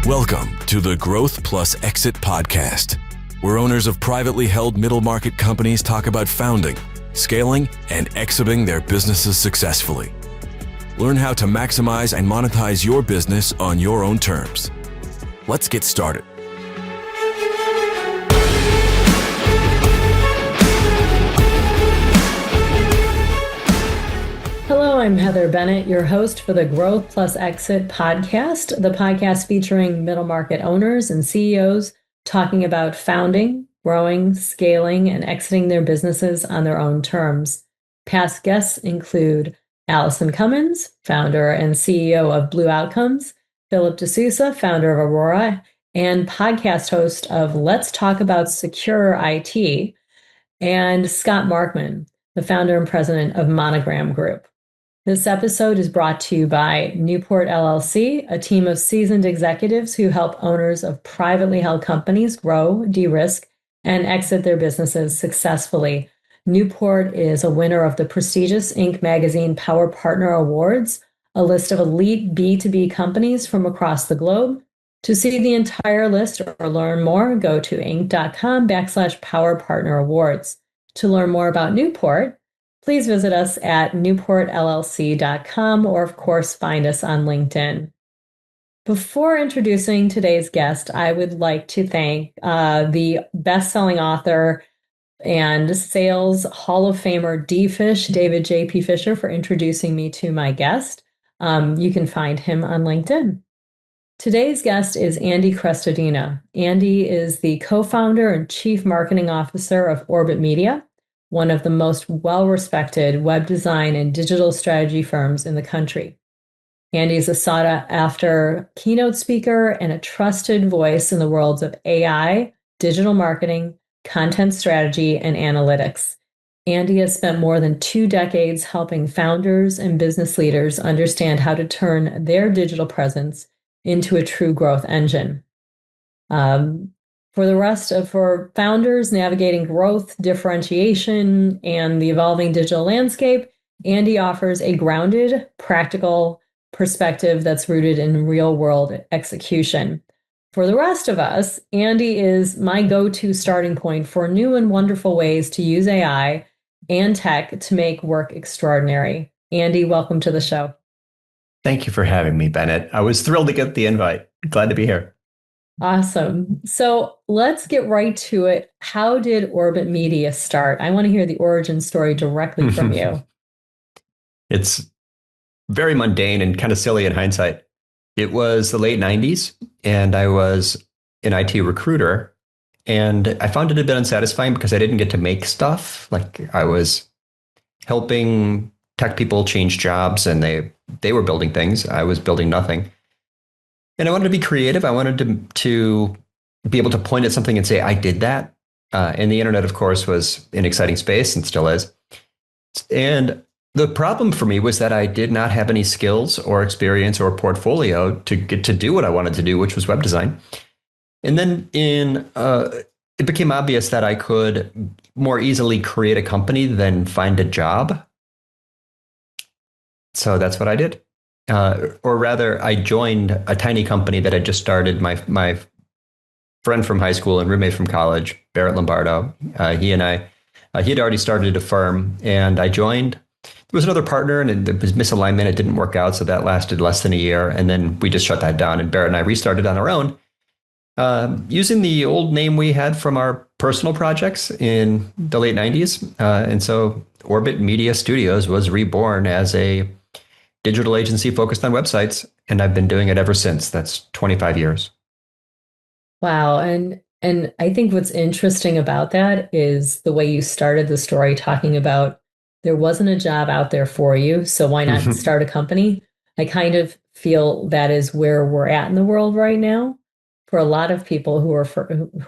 Welcome to the Growth Plus Exit podcast, where owners of privately held middle market companies talk about founding, scaling, and exiting their businesses successfully. Learn how to maximize and monetize your business on your own terms. Let's get started. Hello, I'm Heather Bennett, your host for the Growth Plus Exit podcast, the podcast featuring middle market owners and CEOs talking about founding, growing, scaling, and exiting their businesses on their own terms. Past guests include Allison Cummins, founder and CEO of Blue Outcomes, Philip D'Souza, founder of Aurora, and podcast host of Let's Talk About Secure IT, and Scott Markman, the founder and president of Monogram Group. This episode is brought to you by Newport LLC, a team of seasoned executives who help owners of privately held companies grow, de-risk, and exit their businesses successfully. Newport is a winner of the prestigious Inc. magazine Power Partner Awards, a list of elite B2B companies from across the globe. To see the entire list or learn more, go to inc.com/Power Partner Awards. To learn more about Newport, please visit us at newportllc.com or, of course, find us on LinkedIn. Before introducing today's guest, I would like to thank the best-selling author and sales Hall of Famer David J.P. Fisher, for introducing me to my guest. You can find him on LinkedIn. Today's guest is Andy Crestodina. Andy is the co-founder and chief marketing officer of Orbit Media, one of the most well-respected web design and digital strategy firms in the country. Andy is a sought-after keynote speaker and a trusted voice in the worlds of AI, digital marketing, content strategy, and analytics. Andy has spent more than 2 decades helping founders and business leaders understand how to turn their digital presence into a true growth engine. For founders navigating growth, differentiation, and the evolving digital landscape, Andy offers a grounded, practical perspective that's rooted in real-world execution. For the rest of us, Andy is my go-to starting point for new and wonderful ways to use AI and tech to make work extraordinary. Andy, welcome to the show. Thank you for having me, Bennett. I was thrilled to get the invite. Glad to be here. Awesome. So let's get right to it. How did Orbit Media start? I want to hear the origin story directly from you. It's very mundane and kind of silly in hindsight. It was the late 90s, and I was an IT recruiter, and I found it a bit unsatisfying because I didn't get to make stuff. Like, I was helping tech people change jobs, and they were building things. I was building nothing. And I wanted to be creative. I wanted to be able to point at something and say, I did that. And the internet, of course, was an exciting space and still is. And the problem for me was that I did not have any skills or experience or portfolio to get to do what I wanted to do, which was web design. And then it became obvious that I could more easily create a company than find a job. So that's what I did. Or rather, I joined a tiny company that had just started. My friend from high school and roommate from college, Barrett Lombardo, he had already started a firm, and I joined. There was another partner, and it was misalignment. It didn't work out, so that lasted less than a year, and then we just shut that down. And Barrett and I restarted on our own, using the old name we had from our personal projects in the late 90s. And so Orbit Media Studios was reborn as a digital agency focused on websites, and I've been doing it ever since. That's 25 years. Wow. And I think what's interesting about that is the way you started the story, talking about there wasn't a job out there for you, so why not start a company? I kind of feel that is where we're at in the world right now for a lot of people who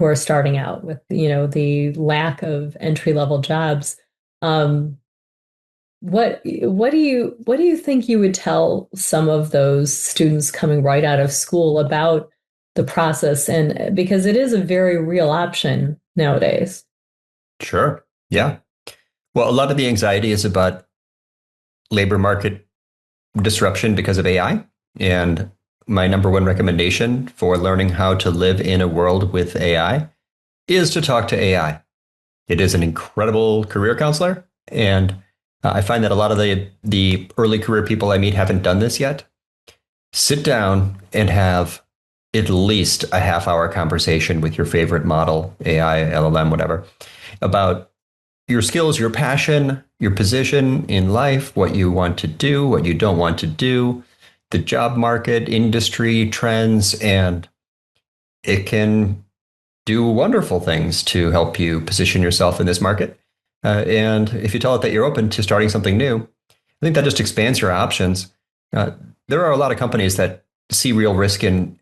are starting out with, the lack of entry-level jobs. What do you think you would tell some of those students coming right out of school about the process? And because it is a very real option nowadays. Sure. Yeah. Well, a lot of the anxiety is about labor market disruption because of AI. And my number one recommendation for learning how to live in a world with AI is to talk to AI. It is an incredible career counselor. And I find that a lot of the early career people I meet haven't done this yet. Sit down and have at least a half-hour conversation with your favorite model, AI, LLM, whatever, about your skills, your passion, your position in life, what you want to do, what you don't want to do, the job market, industry, trends, and it can do wonderful things to help you position yourself in this market. And if you tell it that you're open to starting something new, I think that just expands your options. There are a lot of companies that see real risk in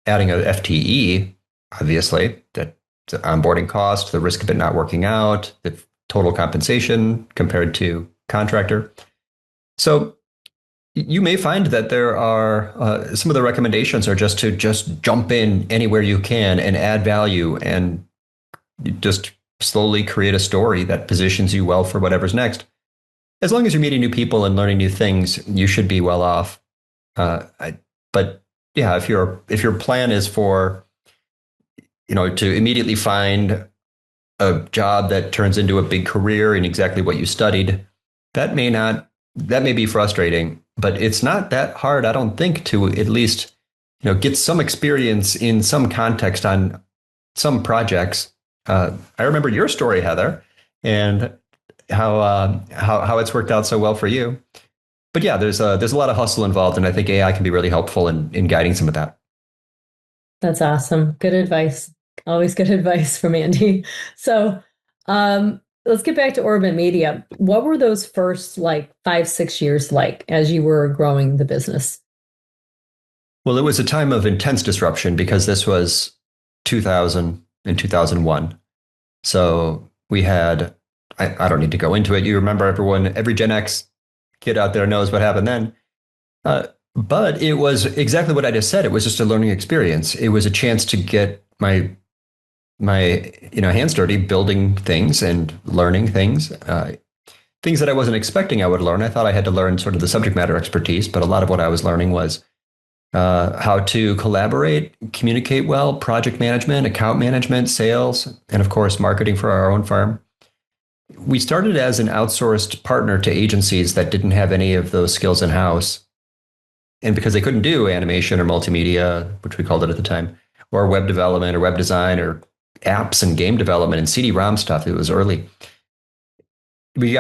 adding a FTE, obviously, that the onboarding cost, the risk of it not working out, the total compensation compared to contractor. So you may find that there are some of the recommendations are just to jump in anywhere you can and add value and just slowly create a story that positions you well for whatever's next. As long as you're meeting new people and learning new things, you should be well off. But yeah, if your plan is for, to immediately find a job that turns into a big career in exactly what you studied, that may be frustrating, but it's not that hard, I don't think, to at least, get some experience in some context on some projects. I remember your story, Heather, and how it's worked out so well for you. But yeah, there's a lot of hustle involved, and I think AI can be really helpful in guiding some of that. That's awesome. Good advice. Always good advice from Andy. So let's get back to Orbit Media. What were those first 5-6 years like as you were growing the business? Well, it was a time of intense disruption because this was 2000 and 2001. So we had, I don't need to go into it. You remember every Gen X kid out there knows what happened then. But it was exactly what I just said. It was just a learning experience. It was a chance to get my hands dirty building things and learning things. Things that I wasn't expecting I would learn. I thought I had to learn sort of the subject matter expertise, but a lot of what I was learning was how to collaborate, communicate well, project management, account management, sales, and of course, marketing for our own firm. We started as an outsourced partner to agencies that didn't have any of those skills in-house. And because they couldn't do animation or multimedia, which we called it at the time, or web development or web design or apps and game development and CD-ROM stuff, it was early. We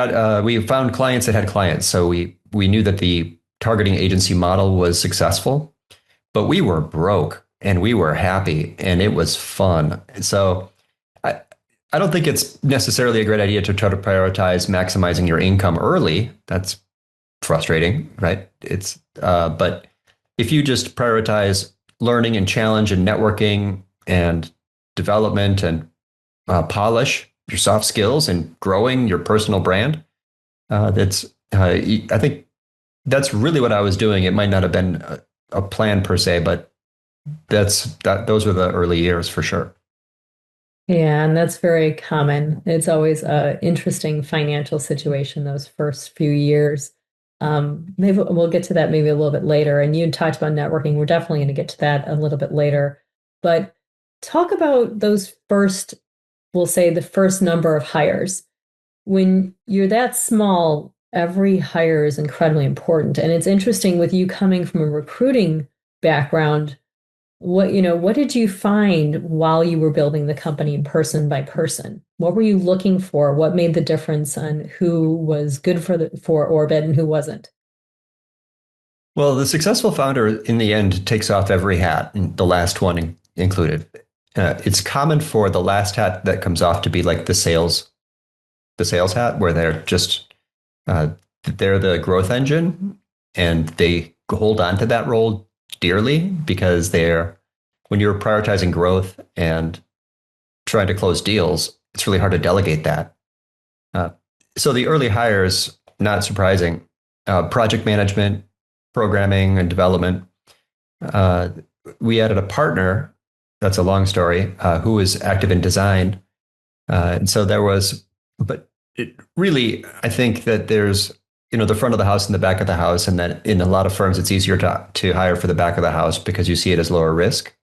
found clients that had clients. So we knew that the targeting agency model was successful, but we were broke and we were happy and it was fun. And so I don't think it's necessarily a great idea to try to prioritize maximizing your income early. That's frustrating, right? But if you just prioritize learning and challenge and networking and development and polish your soft skills and growing your personal brand, I think that's really what I was doing. It might not have been a plan per se, but those were the early years for sure. Yeah, and that's very common. It's always an interesting financial situation those first few years. Maybe we'll get to that maybe a little bit later. And you talked about networking. We're definitely going to get to that a little bit later. But talk about those first, we'll say the first number of hires. When you're that small, every hire is incredibly important. And it's interesting with you coming from a recruiting background. What did you find while you were building the company person by person? What were you looking for? What made the difference on who was good for Orbit and who wasn't? Well, the successful founder in the end takes off every hat, the last one included. It's common for the last hat that comes off to be like the sales hat, where they're just they're the growth engine and they hold on to that role dearly because when you're prioritizing growth and trying to close deals, it's really hard to delegate that. So the early hires, not surprising, project management, programming and development. We added a partner, that's a long story, who was active in design. And so but it really, I think that there's the front of the house and the back of the house, and that in a lot of firms, it's easier to hire for the back of the house because you see it as lower risk.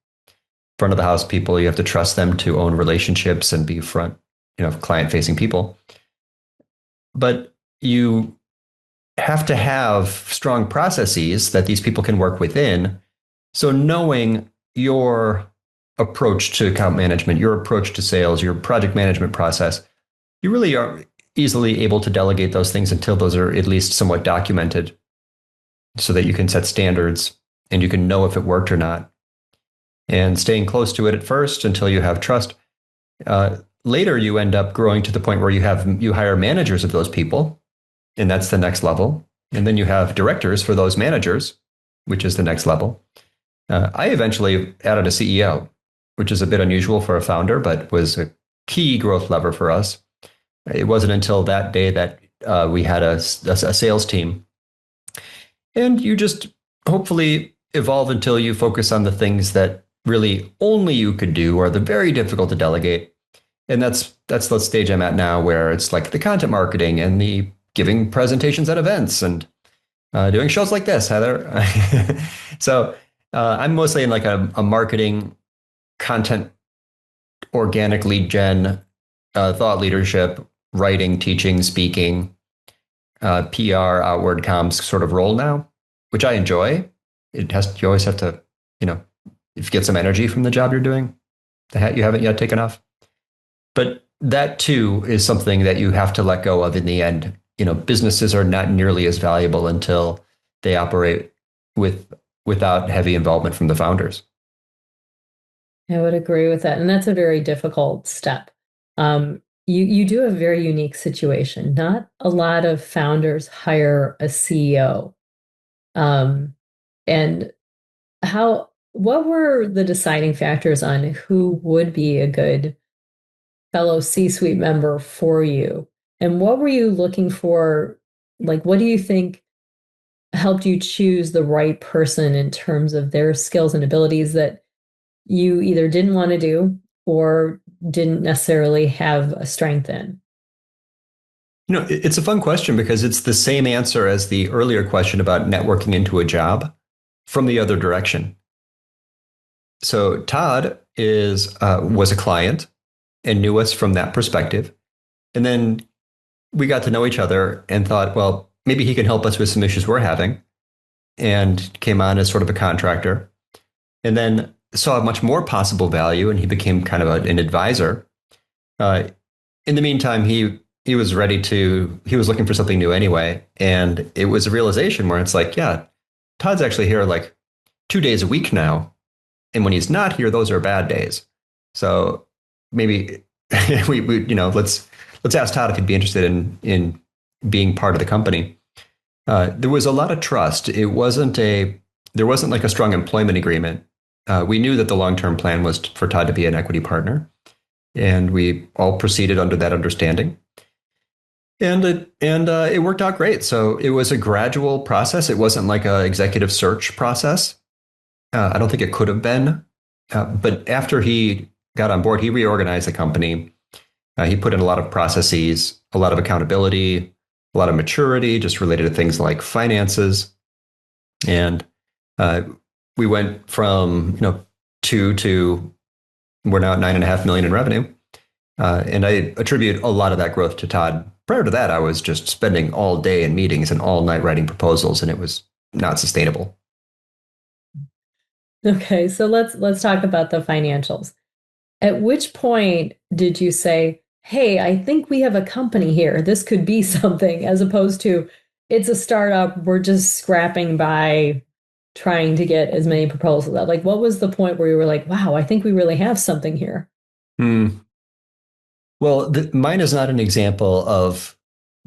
Front of the house people, you have to trust them to own relationships and be client facing people. But you have to have strong processes that these people can work within. So knowing your approach to account management, your approach to sales, your project management process, you really are easily able to delegate those things until those are at least somewhat documented so that you can set standards and you can know if it worked or not. And staying close to it at first until you have trust. Later, you end up growing to the point where you hire managers of those people, and that's the next level. And then you have directors for those managers, which is the next level. I eventually added a CEO, which is a bit unusual for a founder, but was a key growth lever for us. It wasn't until that day that we had a sales team. And you just hopefully evolve until you focus on the things that really only you could do or they're very difficult to delegate. And that's the stage I'm at now, where it's like the content marketing and the giving presentations at events and doing shows like this, Heather. So I'm mostly in like a marketing, content, organic lead gen, thought leadership, writing, teaching, speaking, PR, outward comms sort of role now, which I enjoy. You always have to, if you get some energy from the job you're doing, the hat you haven't yet taken off. But that too is something that you have to let go of in the end. Businesses are not nearly as valuable until they operate without heavy involvement from the founders. I would agree with that. And that's a very difficult step. You do have a very unique situation. Not a lot of founders hire a CEO. And what were the deciding factors on who would be a good fellow C-suite member for you? And what were you looking for? Like, what do you think helped you choose the right person in terms of their skills and abilities that you either didn't want to do or didn't necessarily have a strength in? It's a fun question because it's the same answer as the earlier question about networking into a job from the other direction. So Todd was a client and knew us from that perspective. And then we got to know each other and thought, well, maybe he can help us with some issues we're having, and came on as sort of a contractor, and then saw much more possible value, and he became kind of an advisor. In the meantime, he was he was looking for something new anyway. And it was a realization where it's like, yeah, Todd's actually here like 2 days a week now. And when he's not here, those are bad days. So maybe let's ask Todd if he'd be interested in being part of the company. There was a lot of trust. There wasn't like a strong employment agreement. We knew that the long-term plan was for Todd to be an equity partner, and we all proceeded under that understanding. And it worked out great. So it was a gradual process. It wasn't like an executive search process. I don't think it could have been. But after he got on board, he reorganized the company. He put in a lot of processes, a lot of accountability, a lot of maturity, just related to things like finances. And we went from 2 to we're now at $9.5 million in revenue. And I attribute a lot of that growth to Todd. Prior to that, I was just spending all day in meetings and all night writing proposals, and it was not sustainable. Okay, so let's talk about the financials. At which point did you say, hey, I think we have a company here. This could be something, as opposed to it's a startup. We're just scrapping by trying to get as many proposals out. Like, what was the point where you were like, wow, I think we really have something here? Well, mine is not an example of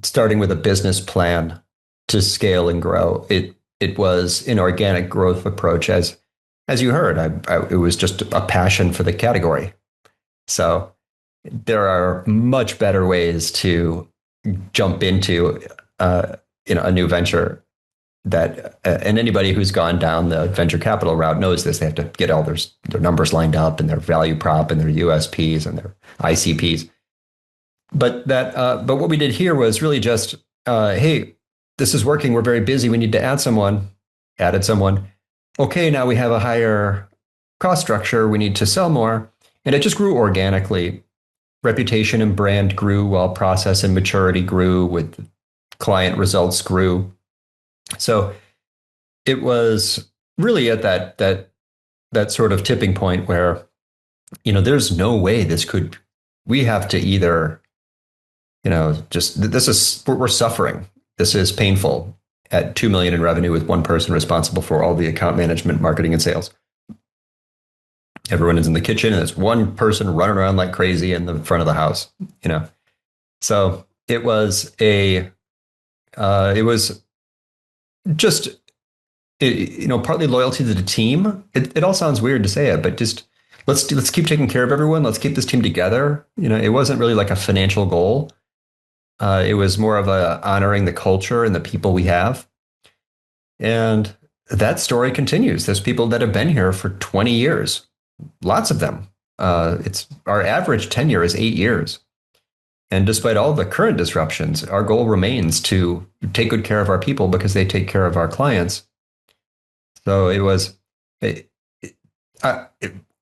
starting with a business plan to scale and grow. It was an organic growth approach. As you heard, it was just a passion for the category. So there are much better ways to jump into a new venture and anybody who's gone down the venture capital route knows this. They have to get all their numbers lined up and their value prop and their USPs and their ICPs. But what we did here was really just, hey, this is working. We're very busy. We need to add someone. Added someone. Okay, now we have a higher cost structure. We need to sell more. And it just grew organically. Reputation and brand grew while process and maturity grew, with client results grew. So it was really at that sort of tipping point where, there's no way this could, we have to either, we're suffering. This is painful at 2 million in revenue with one person responsible for all the account management, marketing, and sales. Everyone is in the kitchen and there's one person running around like crazy in the front of the house, So it was it was just, partly loyalty to the team. It all sounds weird to say it, but just let's keep taking care of everyone. Let's keep this team together. It wasn't really like a financial goal. It was more of a honoring the culture and the people we have. And that story continues. There's people that have been here for 20 years, lots of them. It's our average tenure is 8 years. And despite all the current disruptions, our goal remains to take good care of our people because they take care of our clients. So it was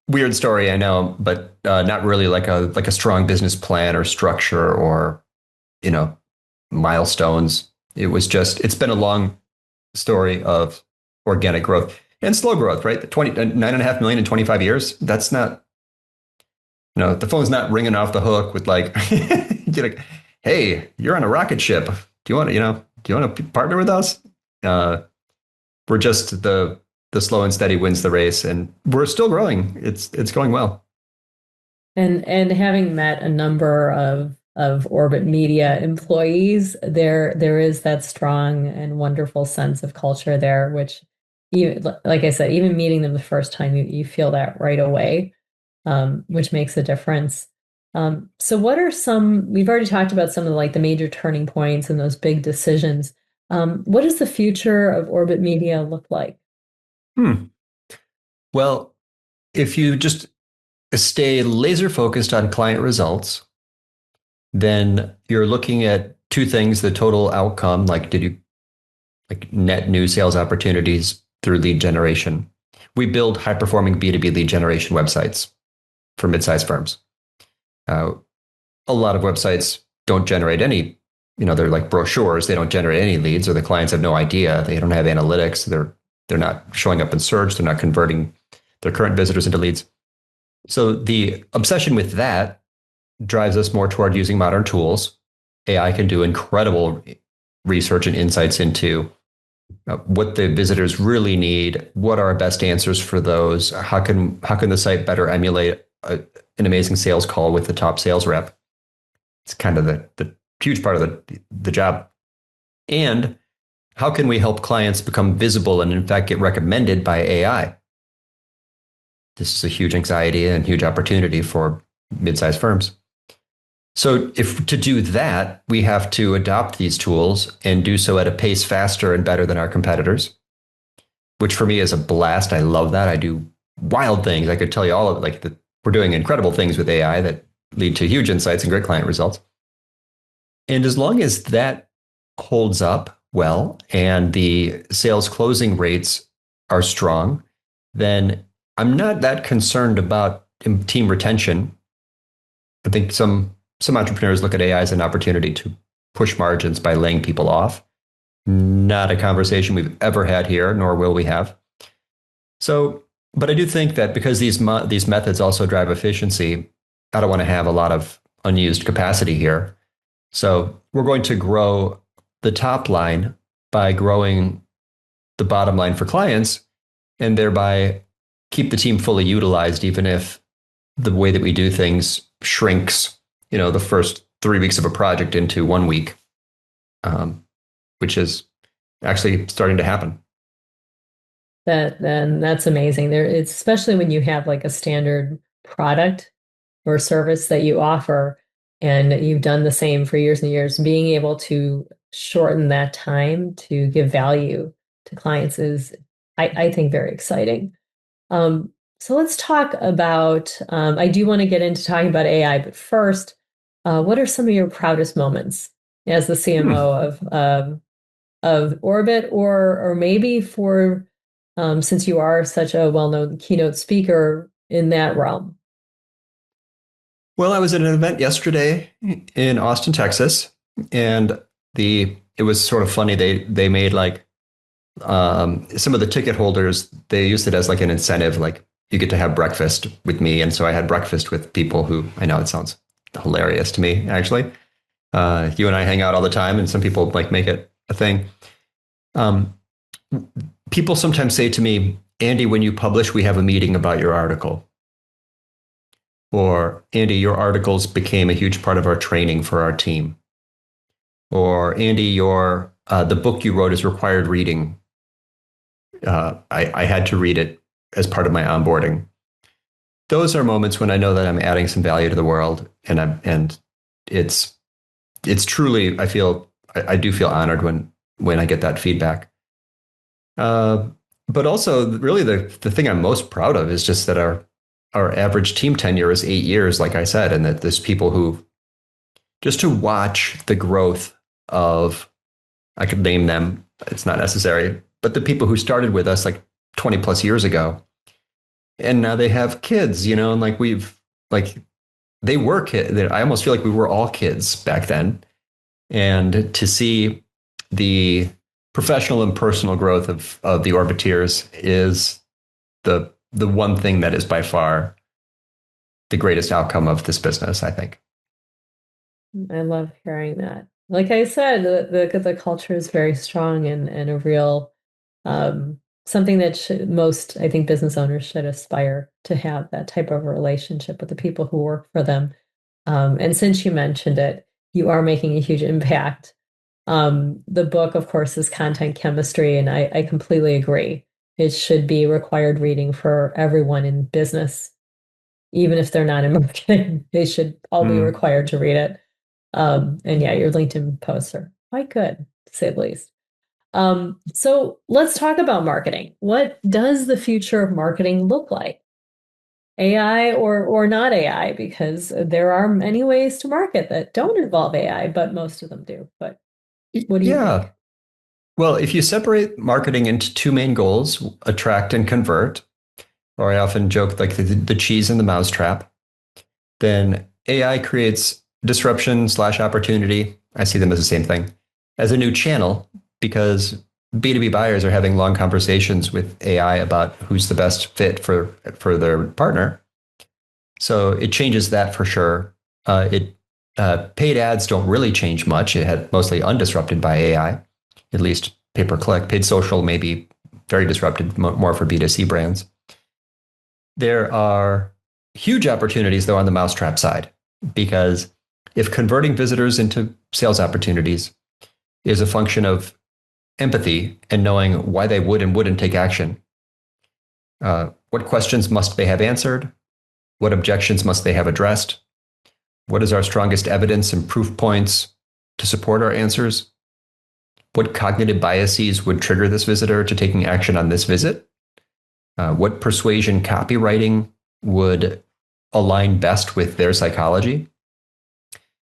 weird story, I know, but not really like a strong business plan or structure or milestones. It's been a long story of organic growth and slow growth, right? 9.5 million in 25 years. That's not, the phone's not ringing off the hook with like, hey, you're on a rocket ship. Do you want to partner with us? We're just the slow and steady wins the race, and we're still growing. It's going well. And having met a number of Orbit Media employees, there is that strong and wonderful sense of culture there, which, like I said, even meeting them the first time, you feel that right away, which makes a difference. So what are we've already talked about some of the major turning points and those big decisions. What does the future of Orbit Media look like? Well, if you just stay laser focused on client results, then you're looking at two things: the total outcome, did you net new sales opportunities through lead generation. We build high performing B2B lead generation websites for mid-sized firms. A lot of websites don't generate any, they're like brochures. They don't generate any leads, or the clients have no idea. They don't have analytics. They're not showing up in search. They're not converting their current visitors into leads. So the obsession with that drives us more toward using modern tools. AI can do incredible research and insights into what the visitors really need. What are our best answers for those? How can the site better emulate an amazing sales call with the top sales rep? It's kind of the huge part of the job. And how can we help clients become visible and in fact get recommended by AI? This is a huge anxiety and huge opportunity for mid-sized firms. So to do that, we have to adopt these tools and do so at a pace faster and better than our competitors, which for me is a blast. I love that. I do wild things. I could tell you all of we're doing incredible things with AI that lead to huge insights and great client results. And as long as that holds up well and the sales closing rates are strong, then I'm not that concerned about team retention. I think some entrepreneurs look at AI as an opportunity to push margins by laying people off. Not a conversation we've ever had here, nor will we have. So, but I do think that because these methods also drive efficiency, I don't want to have a lot of unused capacity here. So we're going to grow the top line by growing the bottom line for clients, and thereby keep the team fully utilized, even if the way that we do things shrinks, the first 3 weeks of a project into 1 week, which is actually starting to happen. That's amazing. It's especially when you have a standard product or service that you offer, and you've done the same for years and years. Being able to shorten that time to give value to clients is, I think, very exciting. So let's talk about, I do want to get into talking about AI, but first, what are some of your proudest moments as the CMO of orbit, or maybe for since you are such a well-known keynote speaker in that realm? Well, I was at an event yesterday in Austin, Texas, and it was sort of funny. They made like some of the ticket holders, they used it as like an incentive, like you get to have breakfast with me. And so I had breakfast with people who, I know it sounds hilarious to me, actually. You and I hang out all the time, and some people like make it a thing. Um, People sometimes say to me, Andy, when you publish, we have a meeting about your article. Or, Andy, your articles became a huge part of our training for our team. Or, Andy, the book you wrote is required reading. I had to read it as part of my onboarding. Those are moments when I know that I'm adding some value to the world, and it's truly, I do feel honored when I get that feedback. But also, really, the thing I'm most proud of is just that our average team tenure is 8 years, like I said, and that there's people who, just to watch the growth of, I could name them, it's not necessary, but the people who started with us like 20 plus years ago, and now they have kids, and they were kids. I almost feel like we were all kids back then. And to see the professional and personal growth of the Orbiteers is the one thing that is by far the greatest outcome of this business, I think. I love hearing that. Like I said, the culture is very strong and a real something that most, I think, business owners should aspire to have, that type of relationship with the people who work for them. And since you mentioned it, you are making a huge impact. The book, of course, is Content Chemistry, and I completely agree. It should be required reading for everyone in business, even if they're not in marketing. They should all be required to read it. And yeah, your LinkedIn posts are quite good, to say the least. So let's talk about marketing. What does the future of marketing look like? AI or not AI? Because there are many ways to market that don't involve AI, but most of them do. But what do you think? Well, if you separate marketing into two main goals, attract and convert, or I often joke like the cheese and the mousetrap, then AI creates disruption / opportunity. I see them as the same thing, as a new channel, because B2B buyers are having long conversations with AI about who's the best fit for their partner. So it changes that for sure. Paid ads don't really change much. It had mostly undisrupted by AI, at least pay-per-click. Paid social may be very disrupted, more for B2C brands. There are huge opportunities, though, on the mousetrap side, because if converting visitors into sales opportunities is a function of empathy and knowing why they would and wouldn't take action, what questions must they have answered? What objections must they have addressed? What is our strongest evidence and proof points to support our answers? What cognitive biases would trigger this visitor to taking action on this visit? What persuasion copywriting would align best with their psychology?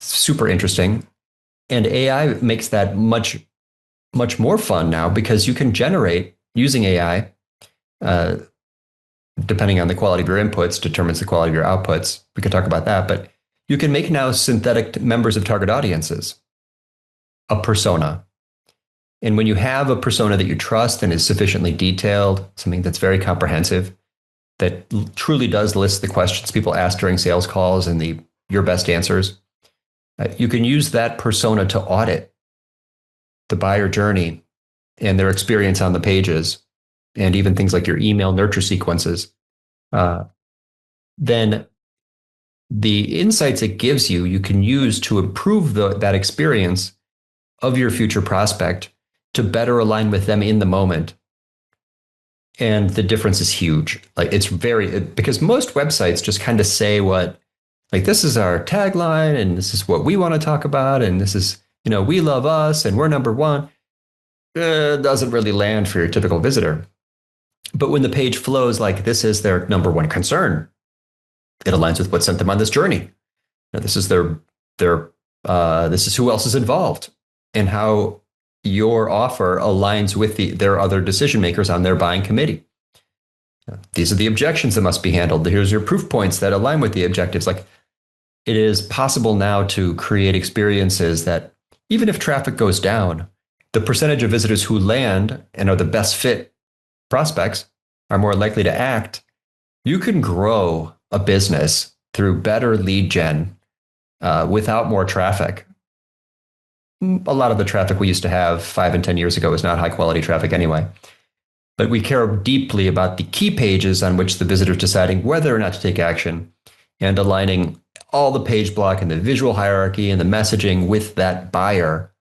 Super interesting. And AI makes that much more fun now, because you can generate, using AI, depending on the quality of your inputs, determines the quality of your outputs. We could talk about that, but you can make now synthetic members of target audiences, a persona. And when you have a persona that you trust and is sufficiently detailed, something that's very comprehensive, that truly does list the questions people ask during sales calls and your best answers, you can use that persona to audit the buyer journey and their experience on the pages, and even things like your email nurture sequences. Then the insights it gives you, you can use to improve that experience of your future prospect to better align with them in the moment. And the difference is huge. Like, it's because most websites just kind of say this is our tagline and this is what we want to talk about. And this is, we love us and we're number one. Doesn't really land for your typical visitor. But when the page flows like this is their number one concern, it aligns with what sent them on this journey. This is this is who else is involved, and how your offer aligns with their other decision makers on their buying committee. These are the objections that must be handled. Here's your proof points that align with the objectives. Like, it is possible now to create experiences that even if traffic goes down, the percentage of visitors who land and are the best fit prospects are more likely to act. You can grow a business through better lead gen without more traffic. A lot of the traffic we used to have 5 and 10 years ago is not high quality traffic anyway. But we care deeply about the key pages on which the visitor is deciding whether or not to take action, and aligning all the page block and the visual hierarchy and the messaging with that buyer.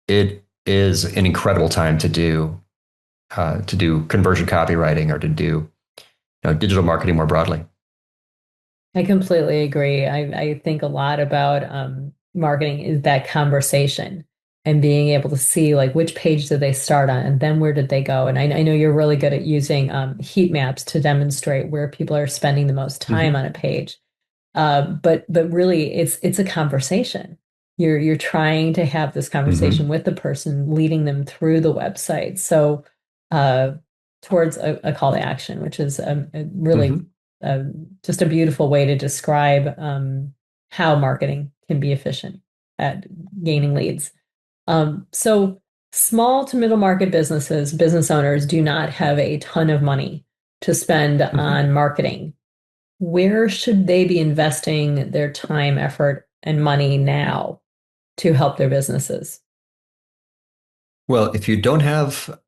It is an incredible time to do conversion copywriting or to do digital marketing more broadly. I completely agree. I think a lot about marketing is that conversation and being able to see like which page did they start on and then where did they go. And I know you're really good at using heat maps to demonstrate where people are spending the most time on a page. But really, it's a conversation. You're trying to have this conversation with the person, leading them through the website. So towards a call to action, which is really just a beautiful way to describe how marketing can be efficient at gaining leads. So small to middle market business owners do not have a ton of money to spend on marketing. Where should they be investing their time, effort, and money now to help their businesses? Well, if you don't have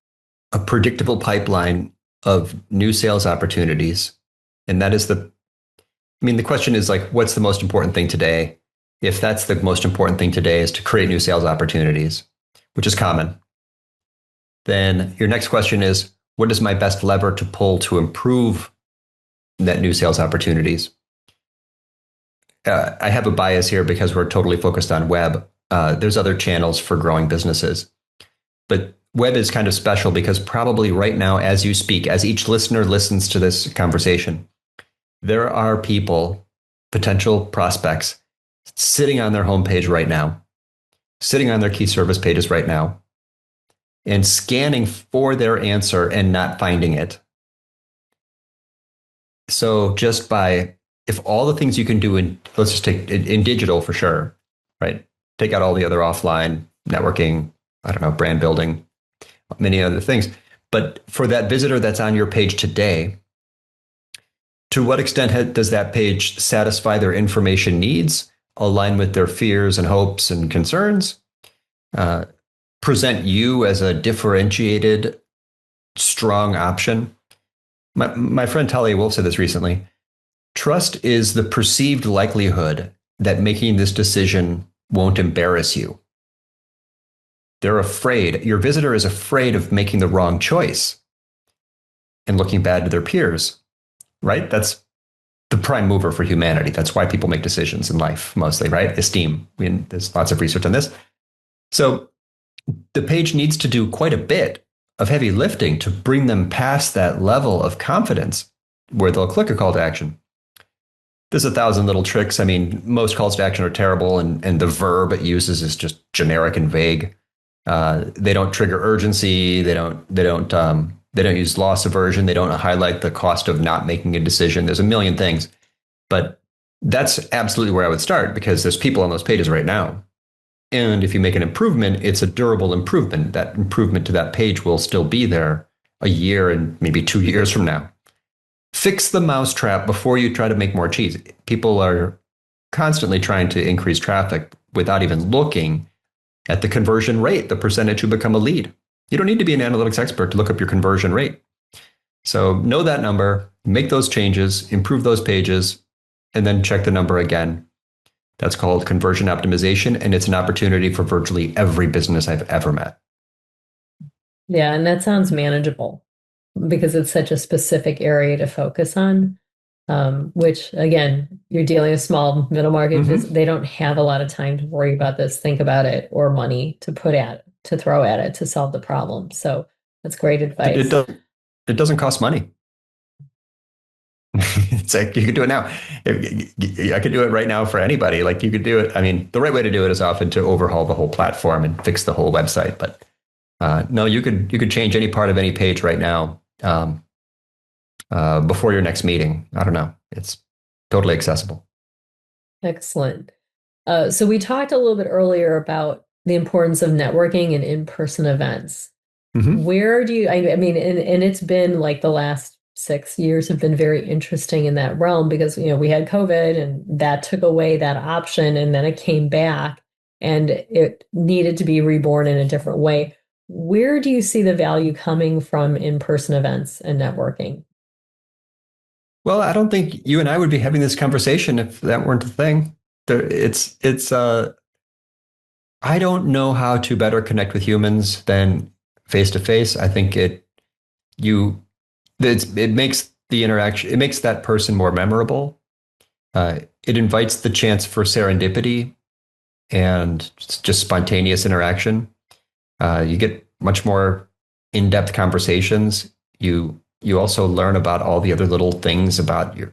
a predictable pipeline of new sales opportunities, and that is the question is like, what's the most important thing today? If that's the most important thing today is to create new sales opportunities, which is common, then your next question is, what is my best lever to pull to improve net new sales opportunities? I have a bias here because we're totally focused on web. There's other channels for growing businesses, but web is kind of special because probably right now, as you speak, as each listener listens to this conversation, there are people, potential prospects, sitting on their homepage right now, sitting on their key service pages right now, and scanning for their answer and not finding it. So if all the things you can do let's just take in digital for sure, right? Take out all the other offline networking, brand building, many other things. But for that visitor that's on your page today, to what extent does that page satisfy their information needs, align with their fears and hopes and concerns, present you as a differentiated, strong option? My friend Talia Wolf said this recently. Trust is the perceived likelihood that making this decision won't embarrass you. They're afraid. Your visitor is afraid of making the wrong choice and looking bad to their peers, right? That's the prime mover for humanity. That's why people make decisions in life mostly, right? Esteem. There's lots of research on this. So the page needs to do quite a bit of heavy lifting to bring them past that level of confidence where they'll click a call to action. There's 1,000 little tricks. Most calls to action are terrible, and the verb it uses is just generic and vague. They don't trigger urgency. They don't use loss aversion. They don't highlight the cost of not making a decision. There's a million things, but that's absolutely where I would start because there's people on those pages right now. And if you make an improvement, it's a durable improvement. That improvement to that page will still be there a year and maybe 2 years from now. Fix the mousetrap before you try to make more cheese. People are constantly trying to increase traffic without even looking at the conversion rate, the percentage who become a lead. You don't need to be an analytics expert to look up your conversion rate. So know that number, make those changes, improve those pages, and then check the number again. That's called conversion optimization, and it's an opportunity for virtually every business I've ever met. Yeah, and that sounds manageable because it's such a specific area to focus on, which, again, you're dealing with small, middle market. They don't have a lot of time to worry about this, think about it, or money to throw at it to solve the problem. So that's great advice. It doesn't cost money. It's like you could do it now. I could do it right now for anybody. Like you could do it. I mean, the right way to do it is often to overhaul the whole platform and fix the whole website. But no, you could change any part of any page right now before your next meeting. I don't know. It's totally accessible. Excellent. So we talked a little bit earlier about the importance of networking and in-person events. Mm-hmm. Where do you, I mean, and it's been like the last 6 years have been very interesting in that realm because, we had COVID and that took away that option and then it came back and it needed to be reborn in a different way. Where do you see the value coming from in-person events and networking? Well, I don't think you and I would be having this conversation if that weren't a thing. It's I don't know how to better connect with humans than face to face. I think you it makes the interaction, it makes that person more memorable. It invites the chance for serendipity and just spontaneous interaction. You get much more in-depth conversations. You also learn about all the other little things about you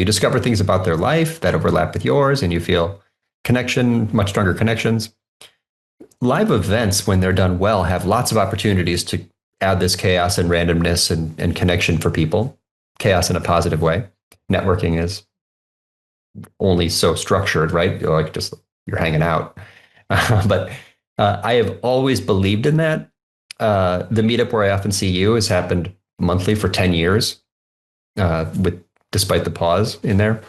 discover things about their life that overlap with yours, and you feel much stronger connections. Live events, when they're done well, have lots of opportunities to add this chaos and randomness and connection for people. Chaos in a positive way. Networking is only so structured, right? You're hanging out. But I have always believed in that. The meetup where I often see you has happened monthly for 10 years, despite the pause in there.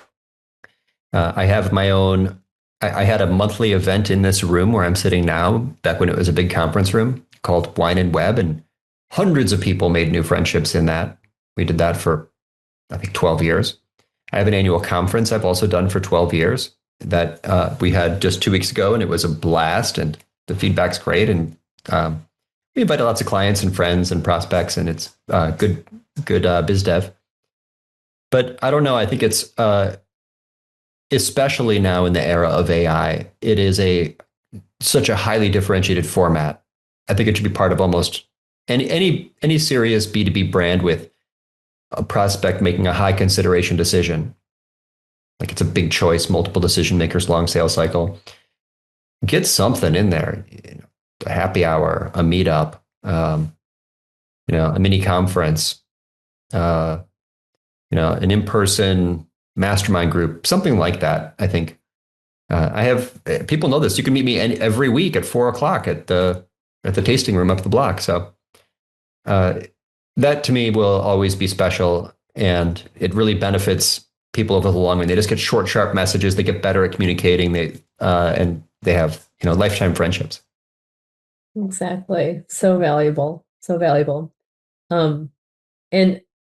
I have my own. I had a monthly event in this room where I'm sitting now, back when it was a big conference room, called Wine and Web, and hundreds of people made new friendships in that. We did that for, I think, 12 years. I have an annual conference I've also done for 12 years that we had just 2 weeks ago, and it was a blast, and the feedback's great. And we invited lots of clients and friends and prospects, and it's good biz dev. But I don't know. I think it's especially now in the era of AI, it is such a highly differentiated format. I think it should be part of almost any serious B2B brand with a prospect making a high consideration decision. Like it's a big choice, multiple decision makers, long sales cycle. Get something in there, a happy hour, a meetup, a mini conference, an in-person mastermind group, something like that. I think I have people know this. You can meet me every week at 4 o'clock at the tasting room up the block. So that to me will always be special, and it really benefits people over the long run. They just get short, sharp messages. They get better at communicating. And they have lifetime friendships. Exactly. So valuable. So valuable. And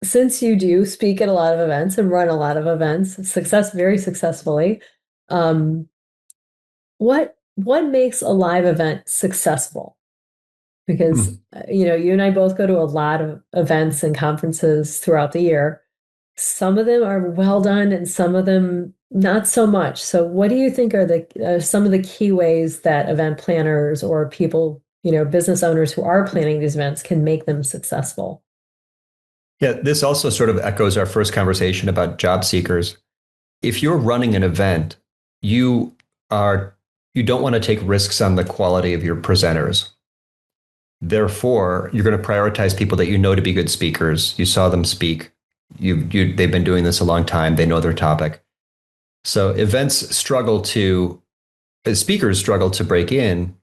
since you do speak at a lot of events and run a lot of events, very successfully, what makes a live event successful? Because you and I both go to a lot of events and conferences throughout the year. Some of them are well done, and some of them not so much. So, what do you think are some of the key ways that event planners or people, business owners who are planning these events can make them successful? Yeah, this also sort of echoes our first conversation about job seekers. If you're running an event, you don't want to take risks on the quality of your presenters. Therefore, you're going to prioritize people that you know to be good speakers. You saw them speak. They've been doing this a long time. They know their topic. So speakers struggle to break in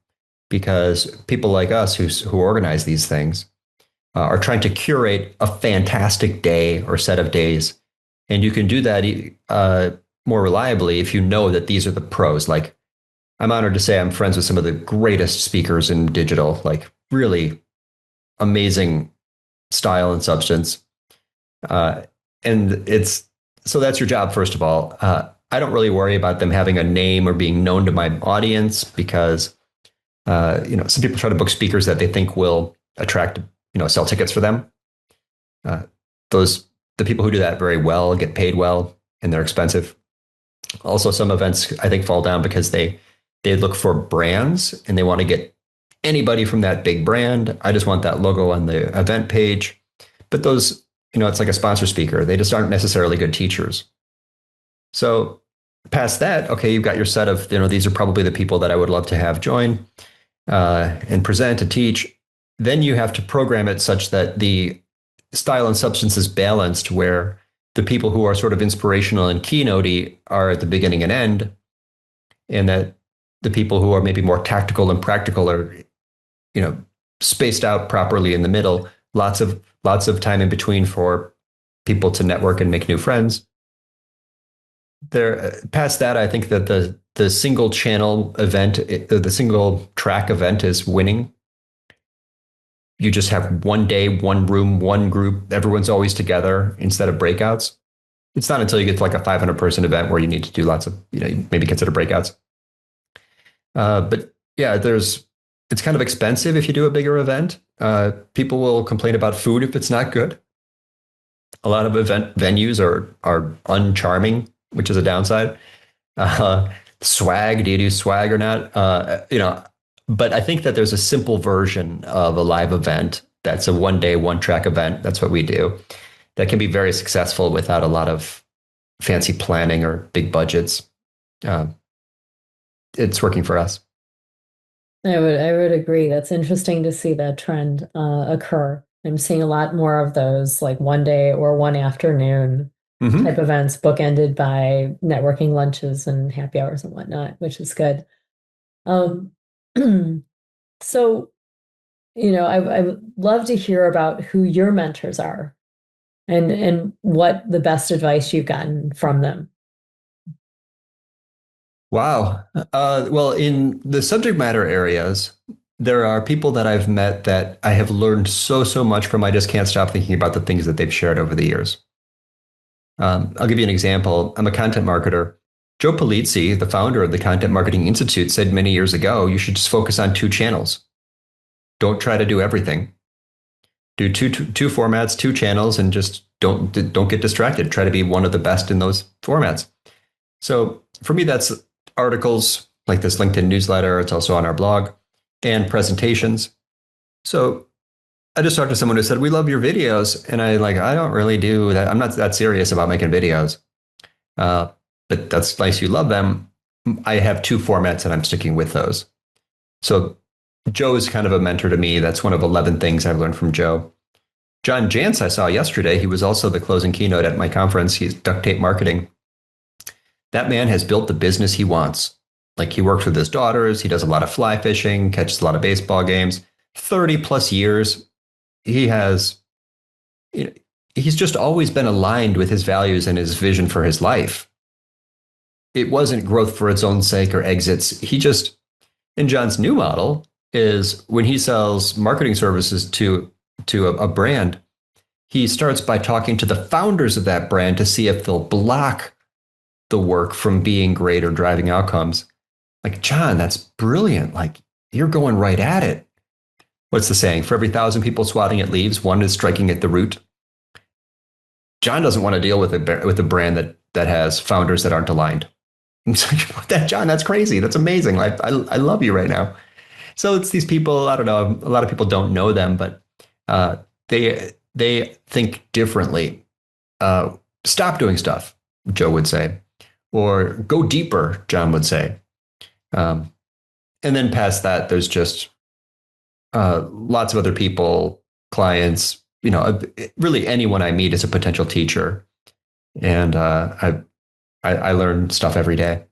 because people like us who organize these things are trying to curate a fantastic day or set of days. And you can do that more reliably if you know that these are the pros. Like, I'm honored to say I'm friends with some of the greatest speakers in digital, like really amazing style and substance. And so that's your job, first of all. I don't really worry about them having a name or being known to my audience because, some people try to book speakers that they think will attract, sell tickets for them. The people who do that very well get paid well, and they're expensive. Also, some events I think fall down because they look for brands and they want to get anybody from that big brand. I just want that logo on the event page. But those it's like a sponsor speaker. They just aren't necessarily good teachers. So past that, okay, you've got your set of, these are probably the people that I would love to have join and present and teach. Then you have to program it such that the style and substance is balanced, where the people who are sort of inspirational and keynote are at the beginning and end, and that the people who are maybe more tactical and practical are, spaced out properly in the middle. Lots of time in between for people to network and make new friends. There, past that, I think that the single channel event, the single track event is winning. You just have one day, one room, one group. Everyone's always together instead of breakouts. It's not until you get to like a 500 person event where you need to do lots of, maybe consider breakouts. But yeah, it's kind of expensive if you do a bigger event. People will complain about food if it's not good. A lot of event venues are uncharming, which is a downside. Swag, do you do swag or not? But I think that there's a simple version of a live event that's a 1 day, 1 track event. That's what we do. That can be very successful without a lot of fancy planning or big budgets. It's working for us. I would agree. That's interesting to see that trend occur. I'm seeing a lot more of those, like 1 day or 1 afternoon type events, bookended by networking lunches and happy hours and whatnot, which is good. So, I would love to hear about who your mentors are and what the best advice you've gotten from them. Wow. Well, in the subject matter areas, there are people that I've met that I have learned so much from. I just can't stop thinking about the things that they've shared over the years. I'll give you an example. I'm a content marketer. Joe Polizzi, the founder of the Content Marketing Institute, said many years ago, you should just focus on 2 channels. Don't try to do everything. Do two formats, 2 channels, and just don't get distracted. Try to be one of the best in those formats. So for me, that's articles like this LinkedIn newsletter. It's also on our blog, and presentations. So I just talked to someone who said, we love your videos. And I don't really do that. I'm not that serious about making videos. But that's nice. You love them. I have 2 formats and I'm sticking with those. So Joe is kind of a mentor to me. That's one of 11 things I've learned from Joe. John Jantz, I saw yesterday. He was also the closing keynote at my conference. He's Duct Tape Marketing. That man has built the business he wants. Like, he works with his daughters. He does a lot of fly fishing, catches a lot of baseball games, 30 plus years. He has, he's just always been aligned with his values and his vision for his life. It wasn't growth for its own sake or exits. In John's new model is when he sells marketing services to a brand, he starts by talking to the founders of that brand to see if they'll block the work from being great or driving outcomes. Like, John, that's brilliant. Like, you're going right at it. What's the saying? For every 1,000 people swatting at leaves, 1 is striking at the root. John doesn't want to deal with a brand that has founders that aren't aligned. John, that's crazy. That's amazing. I love you right now. So it's these people. I don't know. A lot of people don't know them, but they think differently. Stop doing stuff, Joe would say, or go deeper, John would say. And then past that, there's just lots of other people, clients. Really anyone I meet is a potential teacher, and I learn stuff every day.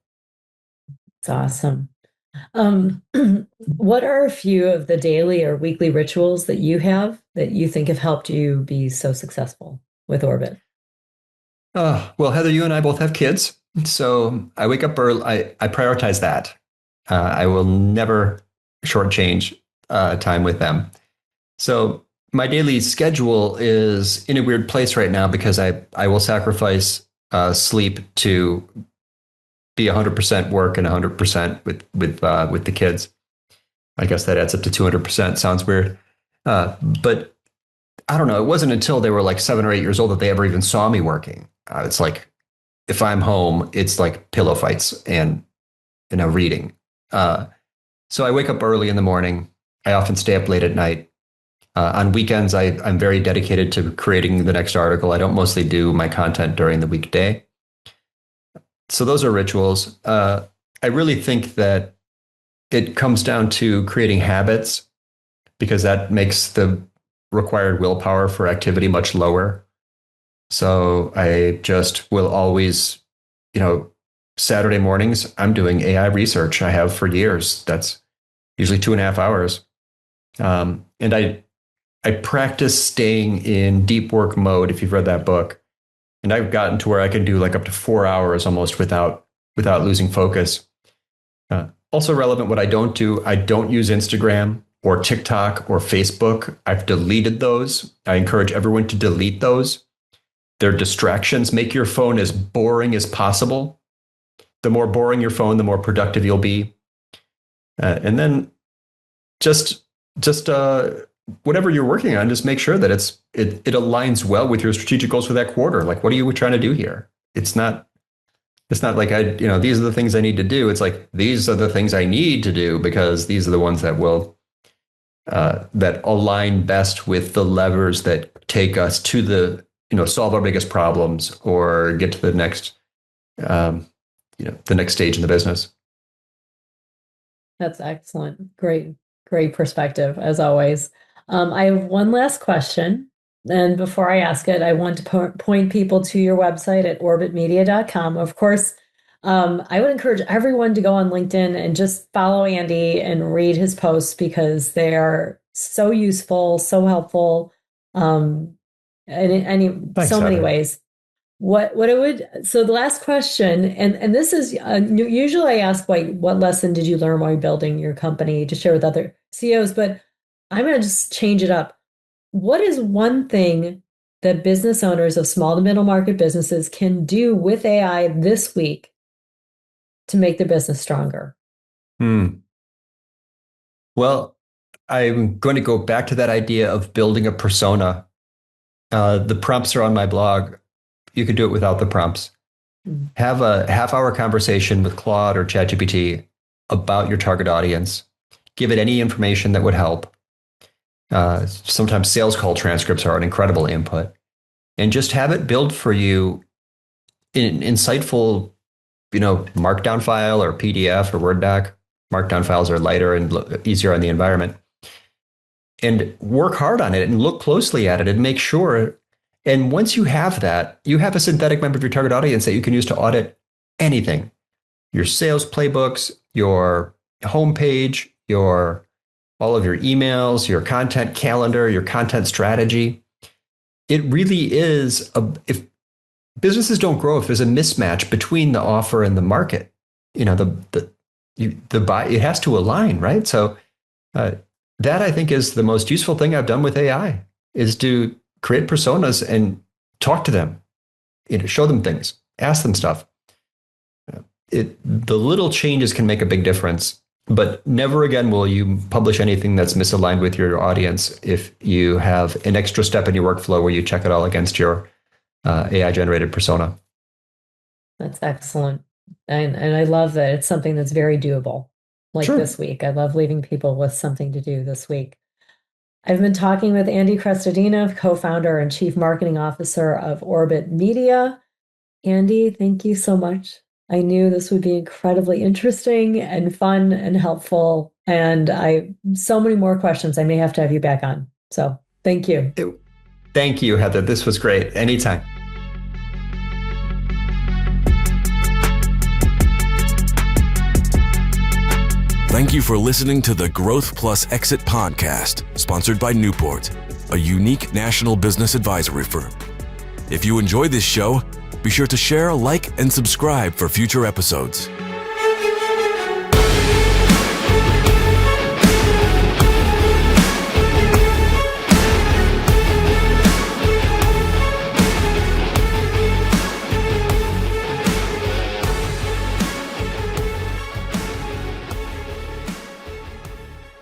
It's awesome. What are a few of the daily or weekly rituals that you have that you think have helped you be so successful with Orbit? Well, Heather, you and I both have kids, so I wake up early. I prioritize that. I will never shortchange time with them. So my daily schedule is in a weird place right now because I will sacrifice sleep to be 100% work and 100% with the kids. I guess that adds up to 200%. Sounds weird, but I don't know. It wasn't until they were like 7 or 8 years old that they ever even saw me working. It's like, if I'm home, it's like pillow fights and reading. So I wake up early in the morning. I often stay up late at night. On weekends, I'm very dedicated to creating the next article. I don't mostly do my content during the weekday. So those are rituals. I really think that it comes down to creating habits, because that makes the required willpower for activity much lower. So I just will always, Saturday mornings, I'm doing AI research. I have for years. That's usually 2.5 hours. And I practice staying in deep work mode, if you've read that book. And I've gotten to where I can do like up to 4 hours almost without losing focus. Also relevant, what I don't use Instagram or TikTok or Facebook. I've deleted those. I encourage everyone to delete those. They're distractions. Make your phone as boring as possible. The more boring your phone, the more productive you'll be. And then just whatever you're working on, just make sure that it aligns well with your strategic goals for that quarter. Like, what are you trying to do here? It's not like these are the things I need to do. It's like, these are the things I need to do, because these are the ones that will that align best with the levers that take us to the solve our biggest problems or get to the next the next stage in the business. That's excellent. Great perspective, as always. I have one last question. And before I ask it, I want to point people to your website at orbitmedia.com. Of course, I would encourage everyone to go on LinkedIn and just follow Andy and read his posts, because they are so useful, so helpful, in Thanks, so many Heather. ways. So the last question, and this is usually I ask, like, what lesson did you learn while building your company to share with other CEOs, but I'm going to just change it up. What is one thing that business owners of small to middle market businesses can do with AI this week to make their business stronger? Well, I'm going to go back to that idea of building a persona. The prompts are on my blog. You could do it without the prompts. Have a half-hour conversation with Claude or ChatGPT about your target audience. Give it any information that would help. Sometimes sales call transcripts are an incredible input. And just have it build for you an insightful, markdown file or PDF or Word doc. Markdown files are lighter and easier on the environment. And work hard on it and look closely at it and make sure. And once you have that, you have a synthetic member of your target audience that you can use to audit anything. Your sales playbooks, your homepage, all of your emails, your content calendar, your content strategy. It really is, if businesses don't grow if there's a mismatch between the offer and the market, the buy, it has to align, right? So that, I think, is the most useful thing I've done with AI, is to create personas and talk to them, show them things, ask them stuff. The little changes can make a big difference, but never again will you publish anything that's misaligned with your audience if you have an extra step in your workflow where you check it all against your AI generated persona. That's excellent. And I love that it's something that's very doable, like Sure. this week. I love leaving people with something to do this week. I've been talking with Andy Crestodina, co-founder and chief marketing officer of Orbit Media. Andy, thank you so much. I knew this would be incredibly interesting and fun and helpful. And so many more questions. I may have to have you back on. So thank you. Thank you, Heather. This was great. Anytime. Thank you for listening to the Growth Plus Exit podcast, sponsored by Newport, a unique national business advisory firm. If you enjoyed this show, be sure to share, like, and subscribe for future episodes.